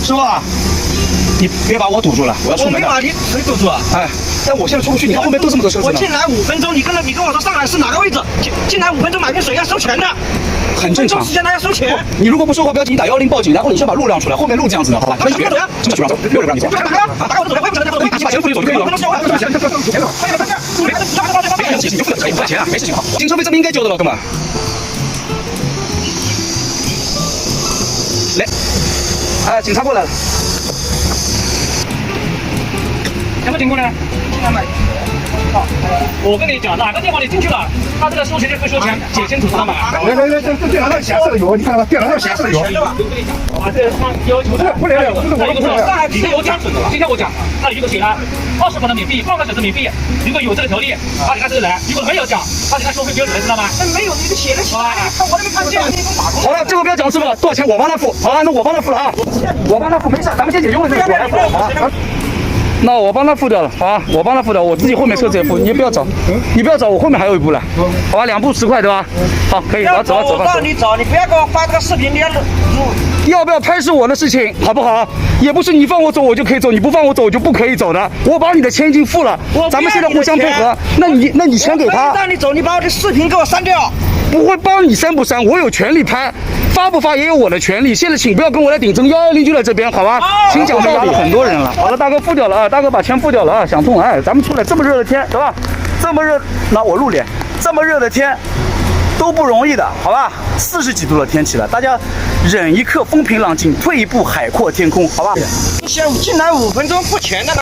师傅啊，你别把我堵住了，我要出门了。我没把你谁堵住啊？哎，但我现在出不去，你看后面都这么多车子呢。我进来5分钟，你跟我说上海是哪个位置？进来5分钟买瓶水要收钱的，很正常。时间他要收钱。你如果不说话，不要紧，你打110报警，然后你先把路让出来，后面路这样子呢，好吧？那你别走呀，什么去让走？没有人让你走。打我走，我也不想走。你把钱付就走就可以了。没事情，你就付点钱啊，没事情好。停车费这么应该交的了，哥们。来，哎，警察过来了。什么情况呢？我跟你讲，哪个地方你进去了，他这个收钱就会收钱，解清楚知道吗？来，这电脑上显示的有，你看到电脑上显示的有。啊，这他要求的。不来了，不是我一个是上海是有讲准的，今天我讲，那如果写了20分钟免费，半个小时免费，如果有这个条例，他给他这个人；如果没有讲，他给他收费标准，知道吗？没有，你就写了起来，我都没看见。好了，这个不要讲师傅了，多少钱我帮他付。好了，那我帮他付了啊，我帮他付，没事，咱们先解决问题，我来付啊。那我帮他付掉了，好啊，我帮他付掉，我自己后面车子也付，你不要找，你不要找，我后面还有一步了，好吧，2步10块对吧？好，可以，走吧走吧走吧。让你找，你不要给我发这个视频，你要不要拍是我的事情，好不好？也不是你放我走我就可以走，你不放我走我就不可以走的。我把你的钱已经付了，咱们现在互相配合。那你钱给他。让你走，你把我的视频给我删掉。不会帮你删不删，我有权利拍，发不发也有我的权利。现在请不要跟我来顶针，110就在这边，好吧？请讲道理，很多人了。好了，大哥付掉了啊，大哥把钱付掉了啊，想通了哎，咱们出来这么热的天，对吧？这么热，那我露脸，这么热的天。都不容易的，好吧？40几度的天气了，大家忍一刻风平浪静，退一步海阔天空，好吧？先进来5分钟付钱的。